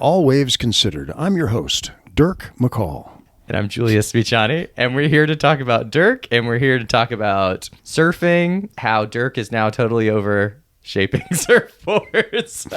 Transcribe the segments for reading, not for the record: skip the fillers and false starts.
All Waves Considered. I'm your host, Dirk McCall. And I'm Julius Viciani, and we're here to talk about Dirk, and we're here to talk about surfing, how Dirk is now totally over shaping surfboards.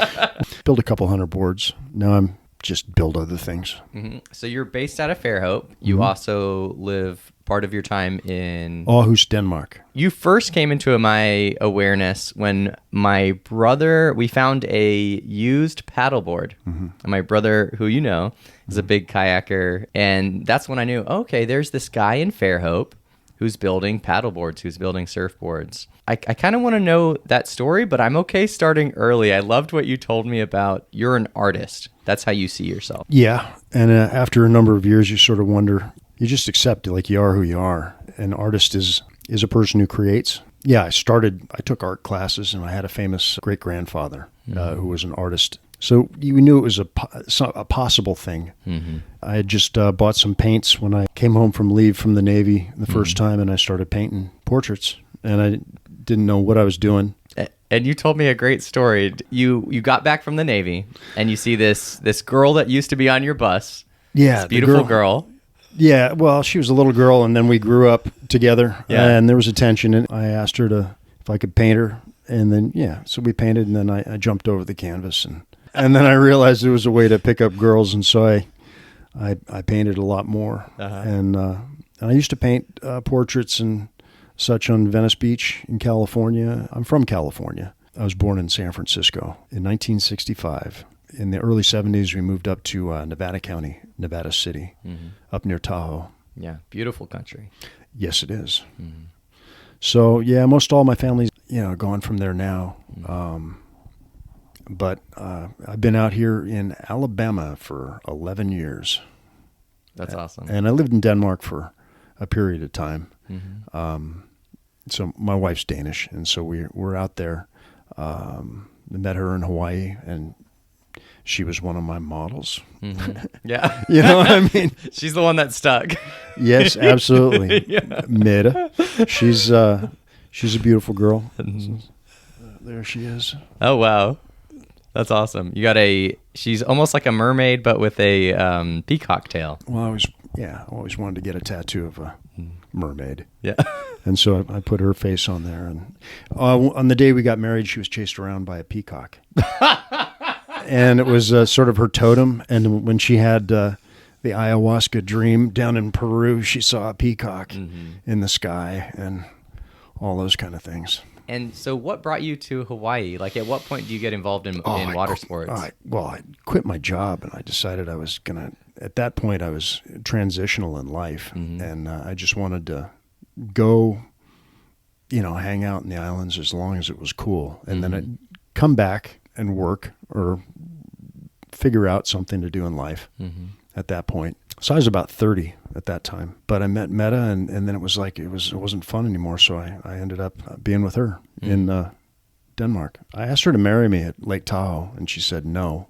Build a couple hundred boards. Now I'm just build other things. Mm-hmm. So you're based out of Fairhope. You also live part of your time in Aarhus, Denmark. You first came into my awareness when my brother, we found a used paddleboard. And my brother, who you know, is a big kayaker. And that's when I knew, okay, there's this guy in Fairhope who's building paddleboards, who's building surfboards. I kind of want to know that story, but I'm okay starting early. I loved what you told me about you're an artist. That's how you see yourself. Yeah. And after a number of years, you sort of wonder, you just accept it like you are who you are. An artist is a person who creates. Yeah, I took art classes, and I had a famous great-grandfather who was an artist. So you knew it was a possible thing. I had just bought some paints when I came home from leave from the Navy the first time, and I started painting portraits, and I didn't know what I was doing. And you told me a great story. You got back from the Navy, and you see this girl that used to be on your bus. Yeah, this beautiful girl. Yeah, well, she was a little girl, and then we grew up together, and there was a tension, and I asked her if I could paint her, and then, so we painted, and then I jumped over the canvas, and then I realized there was a way to pick up girls, and so I painted a lot more, and I used to paint portraits and such on Venice Beach in California. I'm from California. I was born in San Francisco in 1965. In the early 70s, we moved up to Nevada County, Nevada City, up near Tahoe. Yeah, beautiful country. Yes, it is. So, yeah, most all my family's, gone from there now. But I've been out here in Alabama for 11 years. That's awesome. And I lived in Denmark for a period of time. So my wife's Danish, and so we're out there. I met her in Hawaii, and she was one of my models. Yeah. You know what I mean? She's the one that stuck. Yes, absolutely. Mira. She's a beautiful girl. There she is. Oh, wow. That's awesome. She's almost like a mermaid, but with a peacock tail. Well, I always wanted to get a tattoo of a mermaid. Yeah. And so I put her face on there. And on the day we got married, she was chased around by a peacock. And it was sort of her totem. And when she had the ayahuasca dream down in Peru, she saw a peacock in the sky and all those kind of things. And so what brought you to Hawaii? Like, at what point do you get involved in water sports? I quit my job, and I decided I was going to, at that point, I was transitional in life, and I just wanted to go, hang out in the islands as long as it was cool. And then I'd come back and work or figure out something to do in life at that point. So I was about 30 at that time, but I met Meta, and then it was like it wasn't fun anymore. So I ended up being with her in Denmark. I asked her to marry me at Lake Tahoe, and she said no.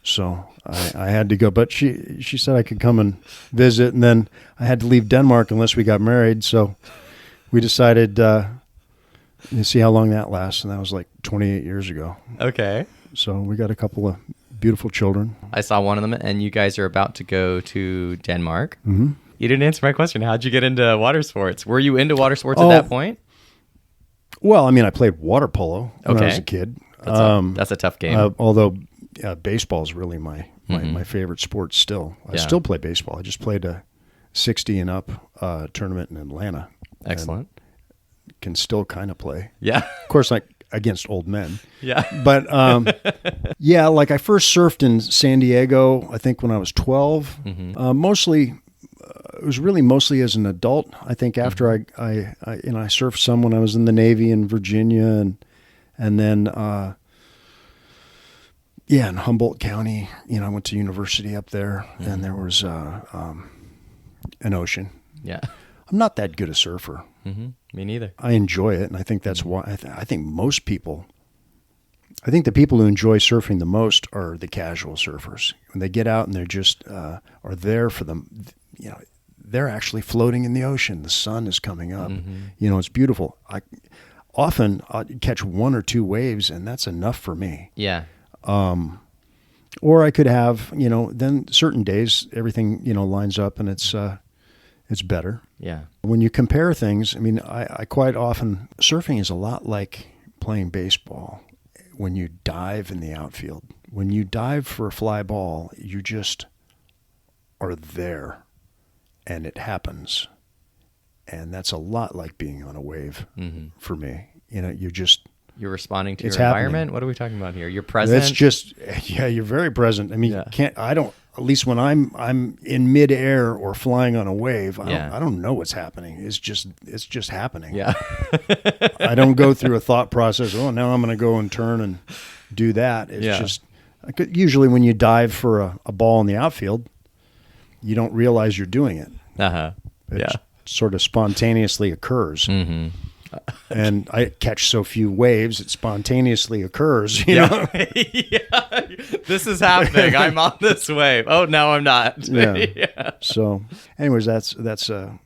So I had to go, but she said I could come and visit, and then I had to leave Denmark unless we got married. So we decided to see how long that lasts, and that was like 28 years ago. Okay. So we got a couple of beautiful children. I saw one of them, and you guys are about to go to Denmark. You didn't answer my question. How'd you get into water sports? Were you into water sports at that point? Well, I mean, I played water polo when I was a kid. That's a tough game. Although baseball is really my favorite sport still. I still play baseball. I just played a 60 and up tournament in Atlanta. Excellent. Can still kind of play. Yeah. Of course, like against old men. Yeah. But like I first surfed in San Diego, I think when I was 12. It was really mostly as an adult. I think after I surfed some when I was in the Navy in Virginia, and then in Humboldt County, I went to university up there, and there was an ocean. Yeah. I'm not that good a surfer. Me neither. I enjoy it, and I think that's why I think most people. I think the people who enjoy surfing the most are the casual surfers. When they get out and they're just are there for them, they're actually floating in the ocean. The sun is coming up. It's beautiful. I often catch one or two waves, and that's enough for me. Yeah. Or I could have, then certain days everything, lines up and it's better. Yeah. When you compare things, I mean, I quite often, surfing is a lot like playing baseball. When you dive in the outfield, when you dive for a fly ball, you just are there and it happens. And that's a lot like being on a wave for me. You're responding to your happening. environment. What are we talking about here? You're present. That's just, you're very present. I mean, at least when I'm in midair or flying on a wave, I don't know what's happening. It's just happening. Yeah. I don't go through a thought process. Oh, now I'm going to go and turn and do that. It's just, usually when you dive for a ball in the outfield, you don't realize you're doing it. It sort of spontaneously occurs. Mm-hmm. And I catch so few waves, it spontaneously occurs. You know? Yeah. This is happening. I'm on this wave. Oh, no, I'm not. Yeah. So, anyways, that's an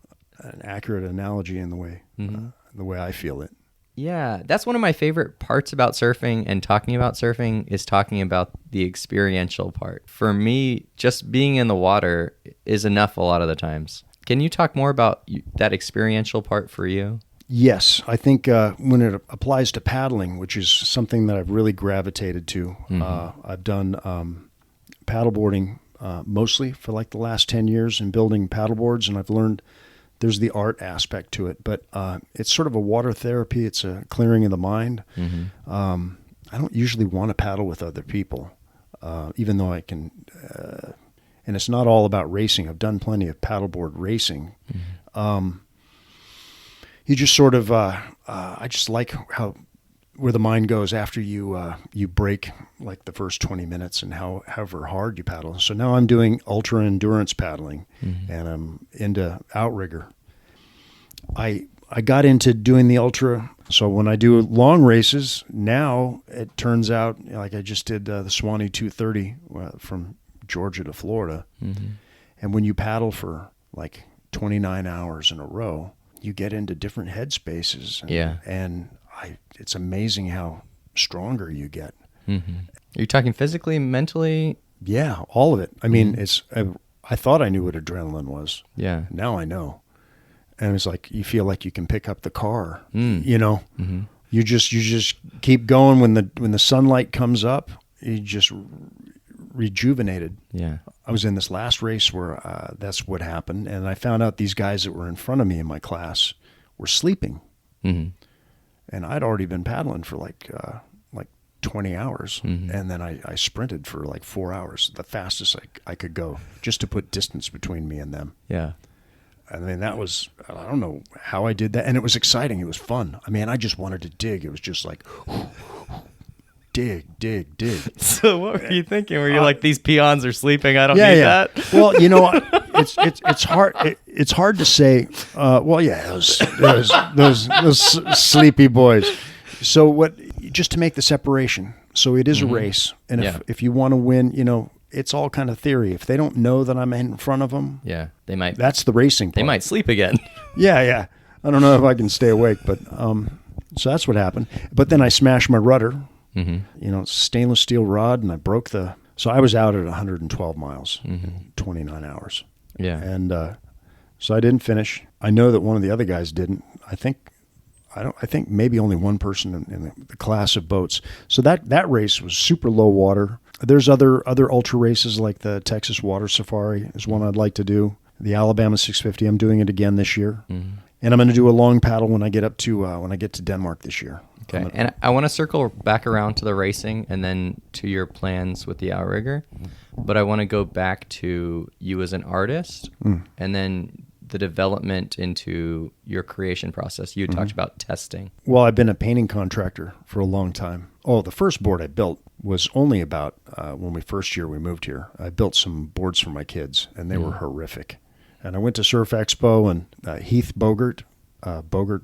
accurate analogy in the way I feel it. Yeah, that's one of my favorite parts about surfing and talking about surfing is talking about the experiential part. For me, just being in the water is enough a lot of the times. Can you talk more about that experiential part for you? Yes, I think when it applies to paddling, which is something that I've really gravitated to, I've done paddleboarding mostly for like the last 10 years and building paddleboards, and I've learned there's the art aspect to it, but it's sort of a water therapy. It's a clearing of the mind. I don't usually want to paddle with other people, even though I can, and it's not all about racing. I've done plenty of paddleboard racing. You just sort of, I just like where the mind goes after you break like the first 20 minutes and however hard you paddle. So now I'm doing ultra endurance paddling and I'm into outrigger. I got into doing the ultra. So when I do long races, now it turns out like I just did the Swanee 230 from Georgia to Florida. And when you paddle for like 29 hours in a row, you get into different headspaces. And it's amazing how stronger you get. Are you talking physically, mentally? Yeah, all of it. I mean, I thought I knew what adrenaline was. Yeah. Now I know. And it's like, you feel like you can pick up the car, you know, you just keep going. When the sunlight comes up, you just rejuvenated. Yeah. I was in this last race where that's what happened, and I found out these guys that were in front of me in my class were sleeping, and I'd already been paddling for like 20 hours, and then I sprinted for like 4 hours, the fastest I could go, just to put distance between me and them. Yeah. I mean, I don't know how I did that, and it was exciting. It was fun. I mean, I just wanted to dig. It was just like, dig. So what were you thinking? Were you like, these peons are sleeping, I don't need that? Well, it's hard. It's hard to say. Those sleepy boys. So just to make the separation. So it is a race, and if you want to win, it's all kind of theory. If they don't know that I'm in front of them, they might. That's the racing part. They might sleep again. Yeah. I don't know if I can stay awake, but so that's what happened. But then I smashed my rudder. Stainless steel rod, and I broke so I was out at 112 miles in 29 hours. Yeah. And so I didn't finish. I know that one of the other guys didn't. I think maybe only one person in the class of boats. So that race was super low water. There's other ultra races like the Texas Water Safari is one I'd like to do. The Alabama 650, I'm doing it again this year. And I'm going to do a long paddle when I get to Denmark this year. Okay, and I want to circle back around to the racing and then to your plans with the outrigger, but I want to go back to you as an artist and then the development into your creation process. You had talked about testing. Well, I've been a painting contractor for a long time. Oh, the first board I built was only about when we moved here. I built some boards for my kids, and they were horrific. And I went to Surf Expo, and Heath Bogart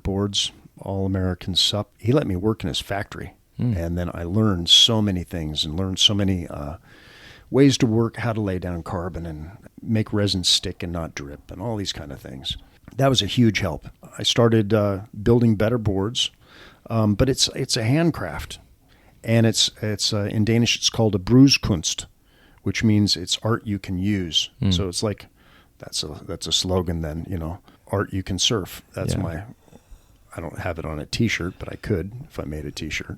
Boards, All-American Sup, he let me work in his factory. And then I learned so many things and learned so many ways to work, how to lay down carbon and make resin stick and not drip and all these kind of things. That was a huge help. I started building better boards, but it's a handcraft. And it's in Danish, it's called a brugskunst. which means it's art you can use. So it's like, that's a slogan then, art you can surf. That's Yeah. I don't have it on a t-shirt, but I could if I made a t-shirt.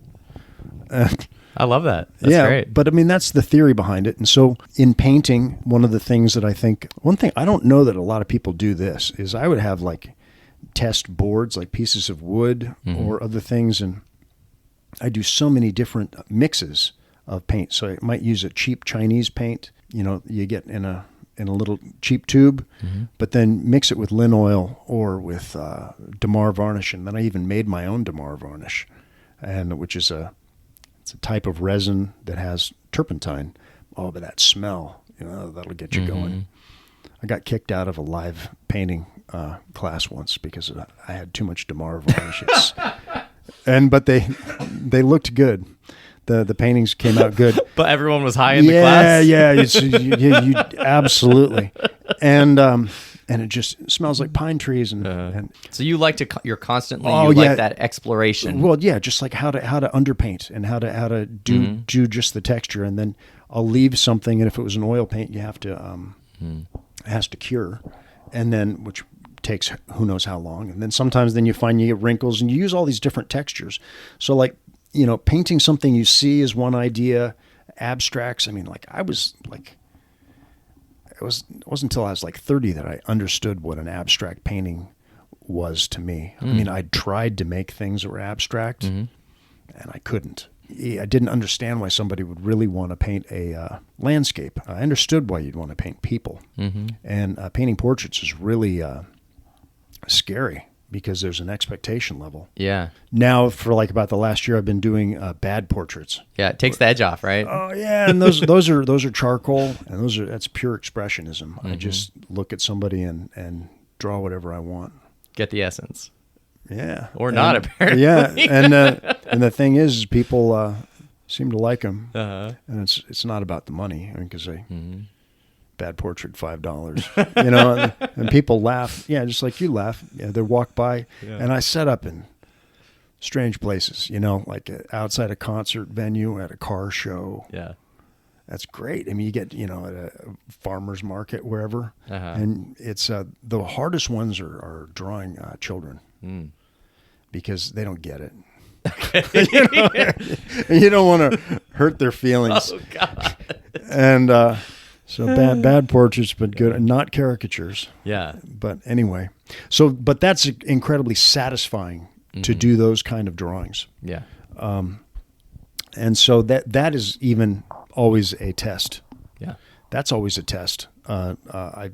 I love that. That's great. But I mean, that's the theory behind it. And so in painting, one thing, I don't know that a lot of people do this, is I would have like test boards, like pieces of wood or other things. And I do so many different mixes of paint. So I might use a cheap Chinese paint, you get in a little cheap tube, but then mix it with linaloil or with Damar varnish. And then I even made my own Damar varnish, and which is it's a type of resin that has turpentine. Oh, but that smell, that'll get you going. I got kicked out of a live painting class once because I had too much Damar varnish. But they looked good. The paintings came out good. But everyone was high in the class? Yeah, you absolutely. And it just smells like pine trees. And so you're constantly like that exploration. Well, yeah, just like how to underpaint and how to do just the texture. And then I'll leave something, and if it was an oil paint, you have to it has to cure, and then which takes who knows how long. And then sometimes you find you get wrinkles, and you use all these different textures. So like, painting something you see is one idea. Abstracts, I mean, like it wasn't until I was like 30 that I understood what an abstract painting was to me. I mean, I'd tried to make things that were abstract, and I couldn't. I didn't understand why somebody would really want to paint a landscape. I understood why you'd want to paint people. And painting portraits is really scary because there's an expectation level. Yeah. Now, for like about the last year, I've been doing bad portraits. Yeah, it takes the edge off, right? Oh yeah, and those are charcoal, and that's pure expressionism. I just look at somebody and draw whatever I want. Get the essence. Yeah, or not apparently. Yeah, and the thing is, people seem to like them, and it's not about the money. I mean, because bad portrait $5, and people laugh. Yeah, just like you laugh. Yeah, they walk by, and I set up in strange places. Like outside a concert venue, at a car show. Yeah, that's great. I mean, you get at a farmer's market, wherever, and it's the hardest ones are drawing children because they don't get it. You don't want to hurt their feelings. Oh God! And so bad portraits, but good, not caricatures. Yeah. But anyway, but that's incredibly satisfying to do those kind of drawings. Yeah. And so that is even always a test. Yeah. That's always a test. I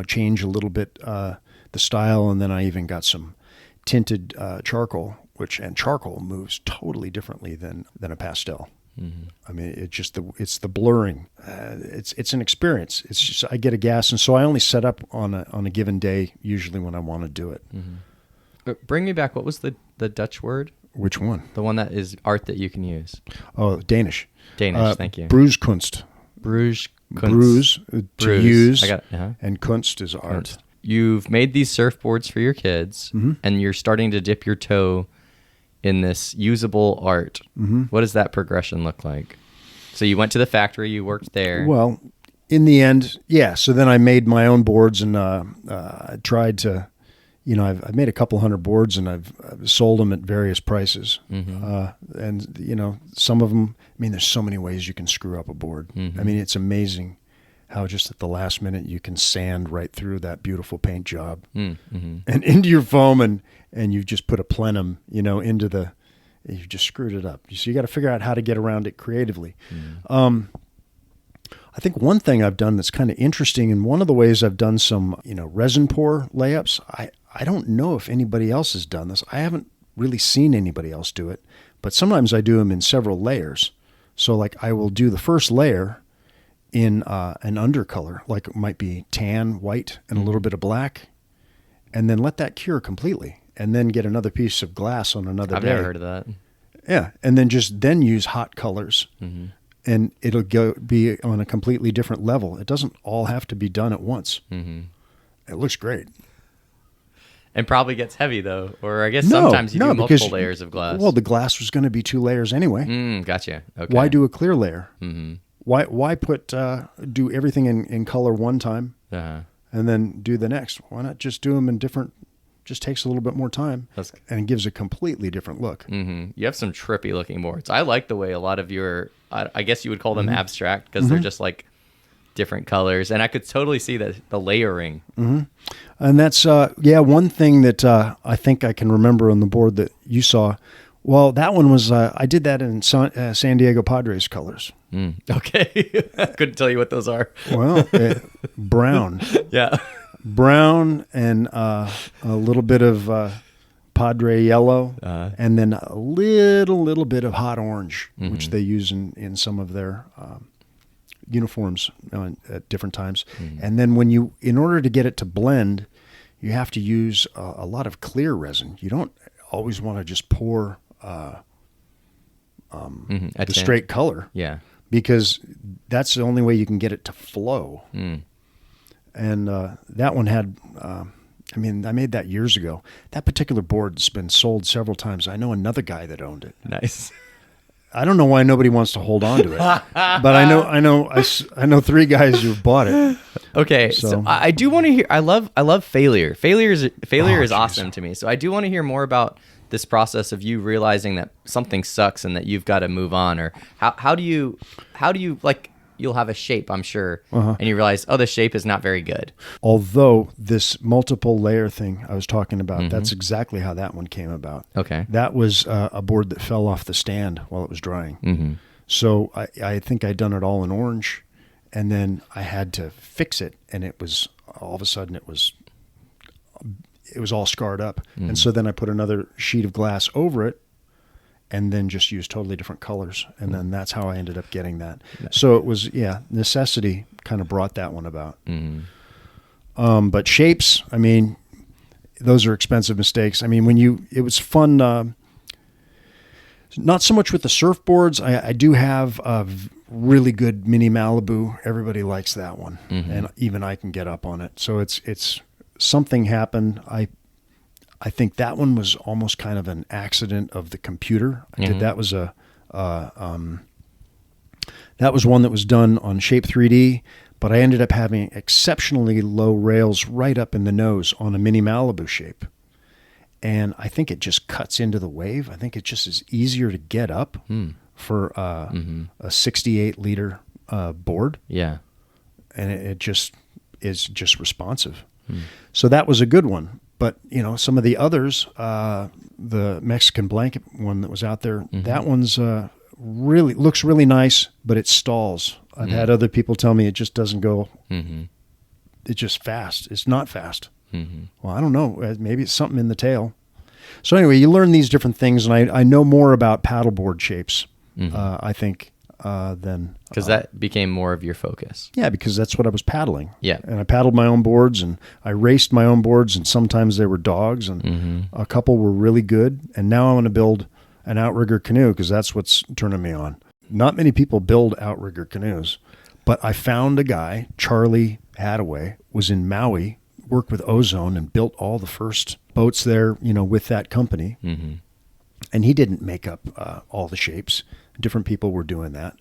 change a little bit the style, and then I even got some tinted charcoal, and charcoal moves totally differently than a pastel. I mean, it's the blurring. It's an experience. It's just I get a gas, and so I only set up on a given day usually when I want to do it. Bring me back. What was the Dutch word? Which one? The one that is art that you can use. Oh, Danish. Thank you. Brugskunst. Bruges. Bruise to use. I got it. And kunst is art. Kunst. You've made these surfboards for your kids, and you're starting to dip your toe in this usable art. What does that progression look like? So you went to the factory, you worked there. Well, in the end, yeah. So then I made my own boards, and I tried to, I've made a couple hundred boards, and I've sold them at various prices. And some of them, I mean, there's so many ways you can screw up a board. I mean, it's amazing how just at the last minute you can sand right through that beautiful paint job and into your foam, and you've just put a plenum, you've just screwed it up. So you got to figure out how to get around it creatively. I think one thing I've done that's kind of interesting, and one of the ways I've done some, resin pour layups, I don't know if anybody else has done this. I haven't really seen anybody else do it, but sometimes I do them in several layers. So like I will do the first layer in an undercolor, like it might be tan, white, and a little bit of black, and then let that cure completely, and then get another piece of glass on another day. I've never heard of that. Yeah, and then use hot colors, and it'll be on a completely different level. It doesn't all have to be done at once. It looks great. And probably gets heavy, though. Or I guess sometimes you do multiple layers of glass. Well, the glass was going to be 2 layers anyway. Gotcha. Okay. Why do a clear layer? Why do everything in color one time Uh-huh. and then do the next? Why not just do them in different? Just takes a little bit more time and it gives a completely different look. Mm-hmm. You have some trippy looking boards. I like the way a lot of your, I guess you would call them abstract, because they're just like different colors, and I could totally see the layering. And that's one thing that I think I can remember on the board that you saw. Well, that one was I did that in San Diego Padres colors. Okay. I couldn't tell you what those are. Well, brown. Yeah. Brown and a little bit of Padre yellow, and then a little bit of hot orange, which they use in some of their uniforms at different times. And then in order to get it to blend, you have to use a lot of clear resin. You don't always want to just pour the straight color. Yeah. Because that's the only way you can get it to flow. And that one had, I made that years ago. That particular board's been sold several times. I know another guy that owned it. Nice. I don't know why nobody wants to hold on to it, but I know 3 guys who've bought it. Okay, so I do want to hear. I love failure. Failure is awesome to me. So I do want to hear more about this process of you realizing that something sucks and that you've got to move on, or how do you like, you'll have a shape, I'm sure, and you realize, oh, the shape is not very good. Although this multiple layer thing I was talking about, that's exactly how that one came about. Okay. That was a board that fell off the stand while it was drying. So I think I'd done it all in orange, and then I had to fix it, and it was all of a sudden it was all scarred up. And so then I put another sheet of glass over it, and then just use totally different colors. And then that's how I ended up getting that. So it was, necessity kind of brought that one about. But shapes, those are expensive mistakes. It was fun, not so much with the surfboards. I do have a really good mini Malibu. Everybody likes that one. And even I can get up on it. So it's something happened. I think that one was almost kind of an accident of the computer. That was that was one that was done on Shape 3D, but I ended up having exceptionally low rails right up in the nose on a mini Malibu shape. And I think it just cuts into the wave. I think it just is easier to get up for a 68-liter board. Yeah. And it just is just responsive. So that was a good one. But, some of the others, the Mexican blanket one that was out there, that one's really looks really nice, but it stalls. I've had other people tell me it just doesn't go. It's just fast. It's not fast. Well, I don't know. Maybe it's something in the tail. So anyway, you learn these different things, and I know more about paddleboard shapes, I think, than... Because that became more of your focus. Yeah, because that's what I was paddling. Yeah. And I paddled my own boards, and I raced my own boards, and sometimes they were dogs, and a couple were really good. And now I want to build an outrigger canoe, because that's what's turning me on. Not many people build outrigger canoes, but I found a guy, Charlie Hadaway, was in Maui, worked with Ozone, and built all the first boats there, with that company. And he didn't make up all the shapes. Different people were doing that.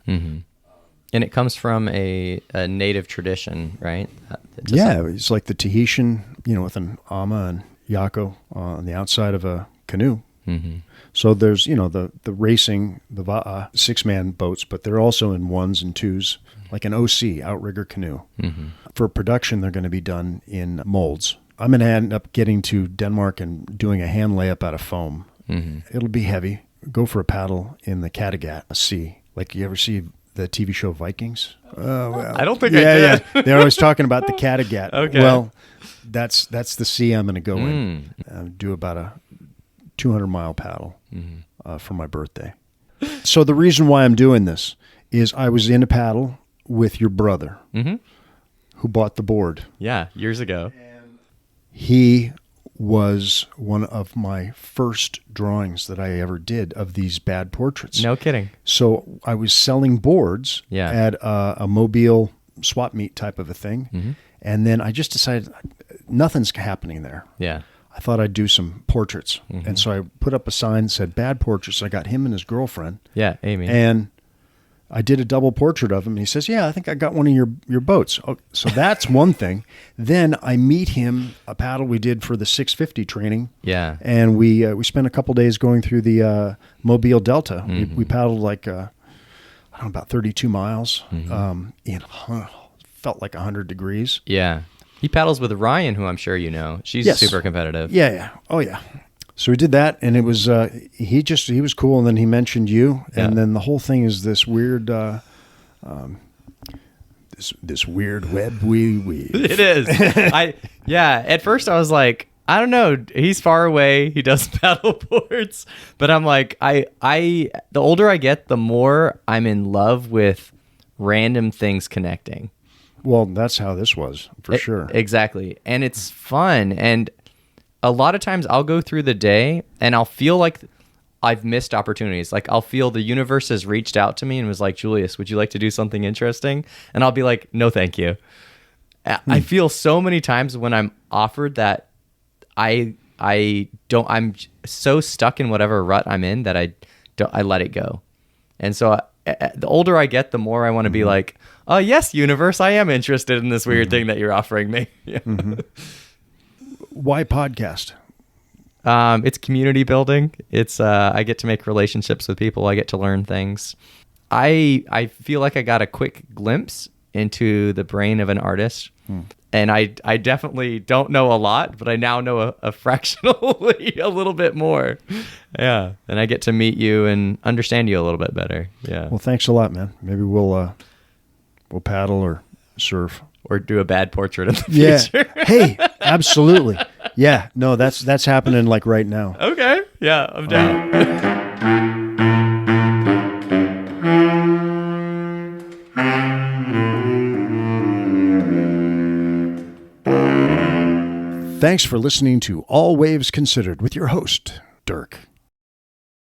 And it comes from a native tradition, right? It's like the Tahitian, with an ama and yako on the outside of a canoe. So there's, the racing, the va'a, 6-man boats, but they're also in 1s and 2s, like an OC, outrigger canoe. For production, they're going to be done in molds. I'm going to end up getting to Denmark and doing a hand layup out of foam. It'll be heavy. Go for a paddle in the Kattegat Sea. Like, you ever see the TV show Vikings? I don't think I did. Yeah. They're always talking about the Kattegat. Okay. Well, that's the sea I'm going to go in. Do about a 200-mile paddle for my birthday. So the reason why I'm doing this is I was in a paddle with your brother who bought the board. Yeah, years ago. He was one of my first drawings that I ever did of these bad portraits. No kidding. So I was selling boards at a Mobile swap meet type of a thing. And then I just decided nothing's happening there. Yeah. I thought I'd do some portraits. And so I put up a sign that said bad portraits. I got him and his girlfriend. Yeah, Amy. And I did a double portrait of him. And he says, yeah, I think I got one of your boats. Oh, so that's one thing. Then I meet him, a paddle we did for the 650 training. Yeah. And we spent a couple days going through the Mobile Delta. We paddled like, I don't know, about 32 miles. Felt like 100 degrees. Yeah. He paddles with Ryan, who I'm sure you know. She's super competitive. Yeah. Oh, yeah. So we did that, and it was he was cool, and then he mentioned you, and then the whole thing is this weird this weird web we weave. It is. At first I was like, I don't know, he's far away, he does paddle boards, but I'm like, the older I get, the more I'm in love with random things connecting. Well, that's how this was, for sure. Exactly. And it's fun. And a lot of times I'll go through the day and I'll feel like I've missed opportunities. Like I'll feel the universe has reached out to me and was like, Julius, would you like to do something interesting? And I'll be like, no, thank you. I feel so many times when I'm offered that I'm so stuck in whatever rut I'm in that I let it go. And so the older I get, the more I want to be like, oh yes, universe, I am interested in this weird thing that you're offering me. Why podcast? It's community building. It's I get to make relationships with people. I get to learn things. I feel like I got a quick glimpse into the brain of an artist. And I definitely don't know a lot, but I now know a fractionally a little bit more. Yeah. And I get to meet you and understand you a little bit better. Yeah. Well, thanks a lot, man. Maybe we'll paddle or surf. Or do a bad portrait in the future. Yeah. Hey, absolutely. Yeah. No, that's happening like right now. Okay. Yeah, I'm down. Thanks for listening to All Waves Considered with your host, Dirk.